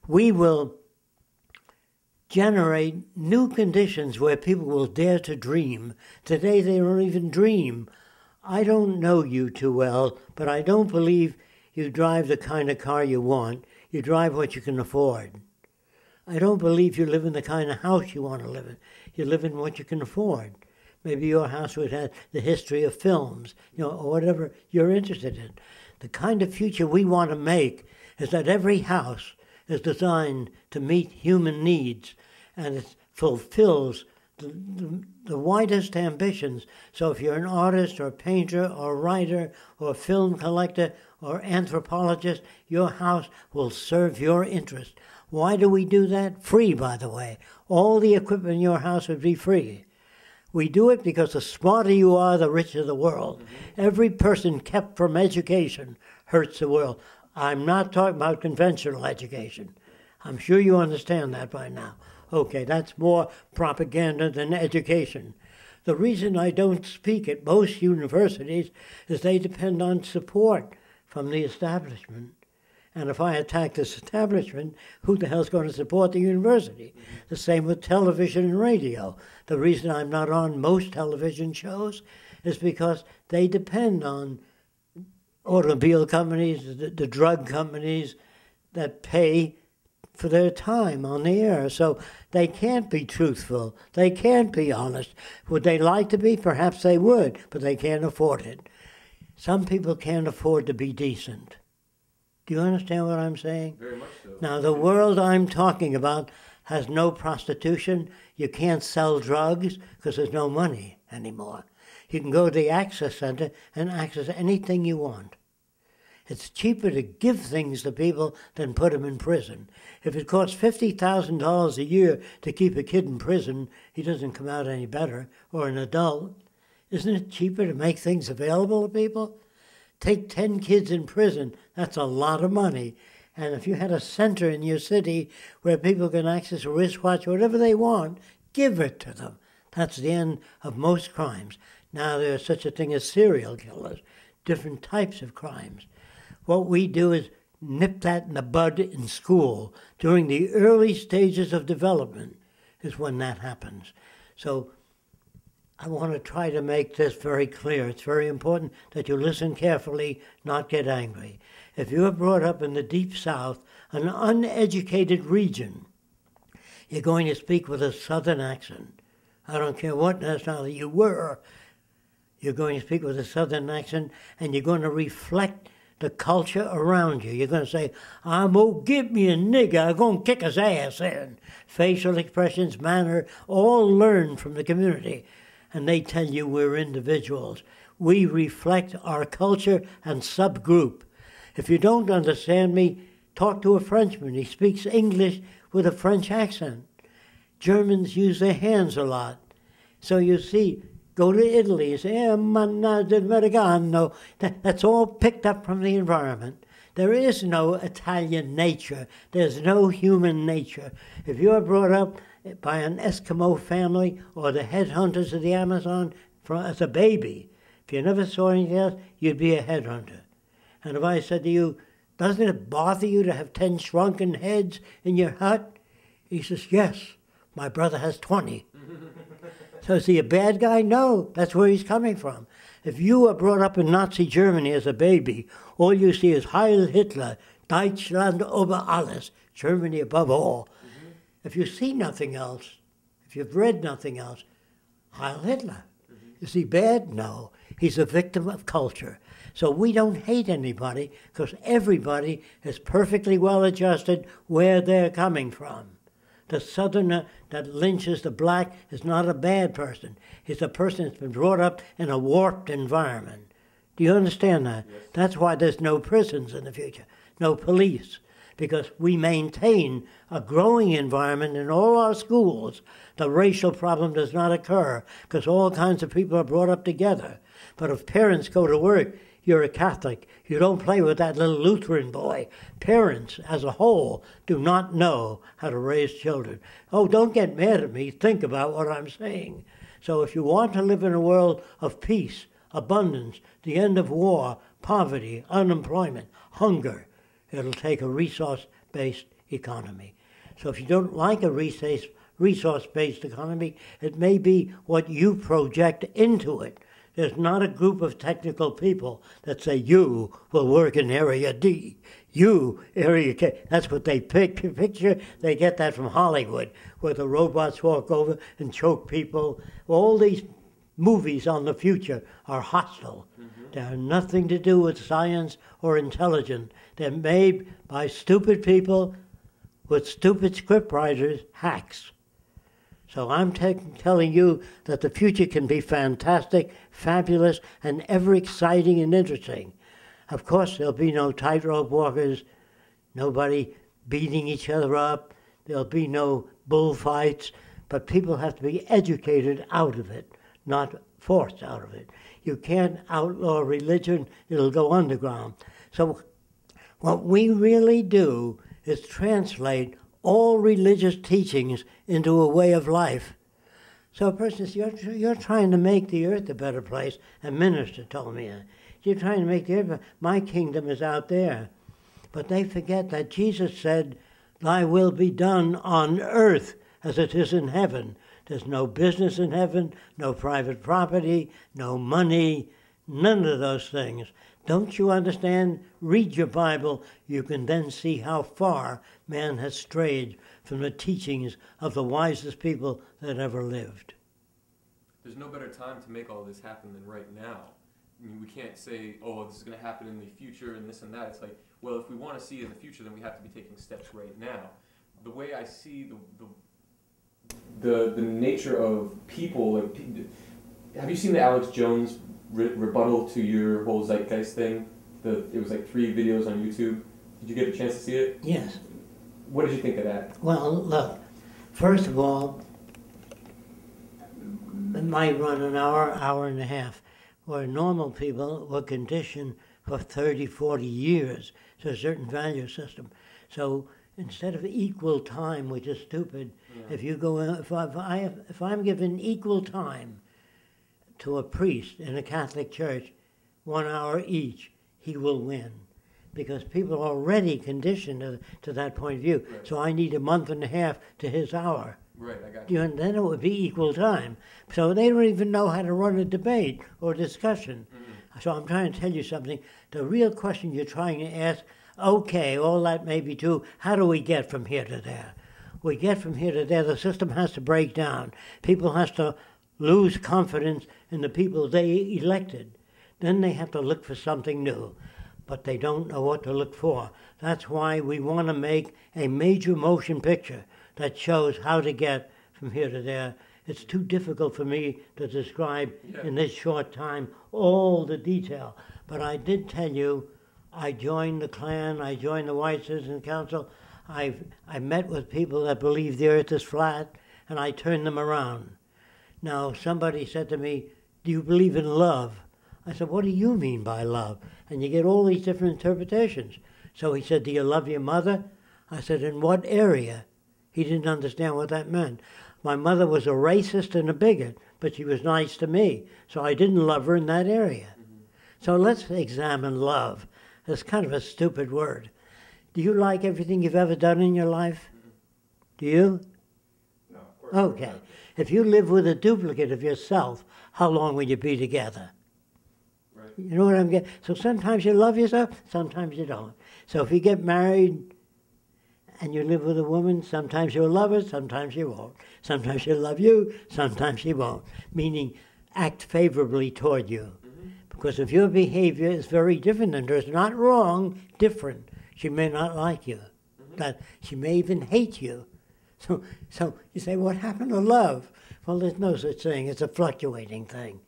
we will generate new conditions where people will dare to dream. Today they don't even dream. I don't know you too well, but I don't believe you drive the kind of car you want. You drive what you can afford. I don't believe you live in the kind of house you want to live in. You live in what you can afford. Maybe your house would have the history of films, or whatever you're interested in. The kind of future we want to make is that every house is designed to meet human needs, and it fulfills the widest ambitions. So if you're an artist or painter or writer or film collector or anthropologist, your house will serve your interest. Why do we do that? Free, by the way. All the equipment in your house would be free. We do it because the smarter you are, the richer the world. Every person kept from education hurts the world. I'm not talking about conventional education. I'm sure you understand that by now. Okay, that's more propaganda than education. The reason I don't speak at most universities is they depend on support from the establishment. And if I attack this establishment, who the hell's going to support the university? The same with television and radio. The reason I'm not on most television shows is because they depend on automobile companies, the drug companies that pay for their time on the air. So they can't be truthful. They can't be honest. Would they like to be? Perhaps they would, but they can't afford it. Some people can't afford to be decent. Do you understand what I'm saying? Very much so. Now, the world I'm talking about has no prostitution. You can't sell drugs because there's no money anymore. You can go to the Access Center and access anything you want. It's cheaper to give things to people than put them in prison. If it costs $50,000 a year to keep a kid in prison, he doesn't come out any better, or an adult. Isn't it cheaper to make things available to people? Take 10 kids in prison, that's a lot of money. And if you had a center in your city where people can access a wristwatch, whatever they want, give it to them. That's the end of most crimes. Now there's such a thing as serial killers, different types of crimes. What we do is nip that in the bud in school. During the early stages of development is when that happens. So I want to try to make this very clear. It's very important that you listen carefully, not get angry. If you are brought up in the Deep South, an uneducated region, you're going to speak with a Southern accent. I don't care what nationality you were. You're going to speak with a Southern accent, and you're going to reflect the culture around you. You're going to say, I'm going to give me a nigger, I'm going to kick his ass in. Facial expressions, manner, all learned from the community. And they tell you we're individuals. We reflect our culture and subgroup. If you don't understand me, talk to a Frenchman. He speaks English with a French accent. Germans use their hands a lot. So you see, go to Italy and say, Americano. That's all picked up from the environment. There is no Italian nature. There's no human nature. If you are brought up by an Eskimo family or the headhunters of the Amazon as a baby, if you never saw anything else, you'd be a headhunter. And if I said to you, doesn't it bother you to have 10 shrunken heads in your hut? He says, yes, my brother has 20. So is he a bad guy? No, that's where he's coming from. If you were brought up in Nazi Germany as a baby, all you see is Heil Hitler, Deutschland über alles, Germany above all. If you see nothing else, if you've read nothing else, Heil Hitler. Is he bad? No. He's a victim of culture. So we don't hate anybody because everybody is perfectly well adjusted where they're coming from. The Southerner that lynches the black is not a bad person. He's a person that's been brought up in a warped environment. Do you understand that? Yes. That's why there's no prisons in the future, no police, because we maintain a growing environment in all our schools. The racial problem does not occur because all kinds of people are brought up together. But if parents go to work, you're a Catholic, you don't play with that little Lutheran boy. Parents, as a whole, do not know how to raise children. Oh, don't get mad at me. Think about what I'm saying. So if you want to live in a world of peace, abundance, the end of war, poverty, unemployment, hunger, it'll take a resource-based economy. So if you don't like a resource-based economy, it may be what you project into it. There's not a group of technical people that say, you will work in Area D, you, Area K. That's what they picture. They get that from Hollywood, where the robots walk over and choke people. All these movies on the future are hostile. They have nothing to do with science or intelligence. They're made by stupid people with stupid scriptwriters, hacks. So I'm telling you that the future can be fantastic, fabulous, and ever exciting and interesting. Of course, there'll be no tightrope walkers, nobody beating each other up, there'll be no bullfights, but people have to be educated out of it, not forced out of it. You can't outlaw religion, it'll go underground. So what we really do is translate all religious teachings into a way of life. So a person says, you're trying to make the earth a better place. A minister told me that. You're trying to make the earth, my kingdom is out there. But they forget that Jesus said, thy will be done on earth as it is in heaven. There's no business in heaven, no private property, no money, none of those things. Don't you understand? Read your Bible. You can then see how far man has strayed from the teachings of the wisest people that ever lived. There's no better time to make all this happen than right now. I mean, we can't say, oh, this is going to happen in the future and this and that. It's like, well, if we want to see it in the future, then we have to be taking steps right now. The way I see the nature of people, like, have you seen the Alex Jones rebuttal to your whole Zeitgeist thing? It was like 3 videos on YouTube. Did you get a chance to see it? Yes. What did you think of that? Well, look, first of all, it might run an hour, hour and a half, where normal people were conditioned for 30, 40 years to a certain value system. So instead of equal time, which is stupid, if you go in, if I'm given equal time to a priest in a Catholic church, 1 hour each, he will win. Because people are already conditioned to that point of view. Right. So I need a month and a half to his hour. Right, I got you. And then it would be equal time. So they don't even know how to run a debate or discussion. Mm-hmm. So I'm trying to tell you something. The real question you're trying to ask, okay, all that may be true. How do we get from here to there? We get from here to there. The system has to break down. People have to lose confidence in the people they elected. Then they have to look for something new. But they don't know what to look for. That's why we want to make a major motion picture that shows how to get from here to there. It's too difficult for me to describe in this short time all the detail. But I did tell you, I joined the Klan, I joined the White Citizens Council. I met with people that believe the earth is flat, and I turned them around. Now, somebody said to me, do you believe in love? I said, what do you mean by love? And you get all these different interpretations. So he said, do you love your mother? I said, in what area? He didn't understand what that meant. My mother was a racist and a bigot, but she was nice to me, so I didn't love her in that area. Mm-hmm. So let's examine love. It's kind of a stupid word. Do you like everything you've ever done in your life? Mm-hmm. Do you? No, of course. Okay. If you live with a duplicate of yourself, how long will you be together? Right. You know what I'm getting? So sometimes you love yourself, sometimes you don't. So if you get married and you live with a woman, sometimes you'll love her, sometimes you won't. Sometimes she'll love you, sometimes she won't. Meaning, act favorably toward you. Mm-hmm. Because if your behavior is very different than hers, not wrong, different, she may not like you. Mm-hmm. That she may even hate you. So you say, what happened to love? Well, there's no such thing. It's a fluctuating thing.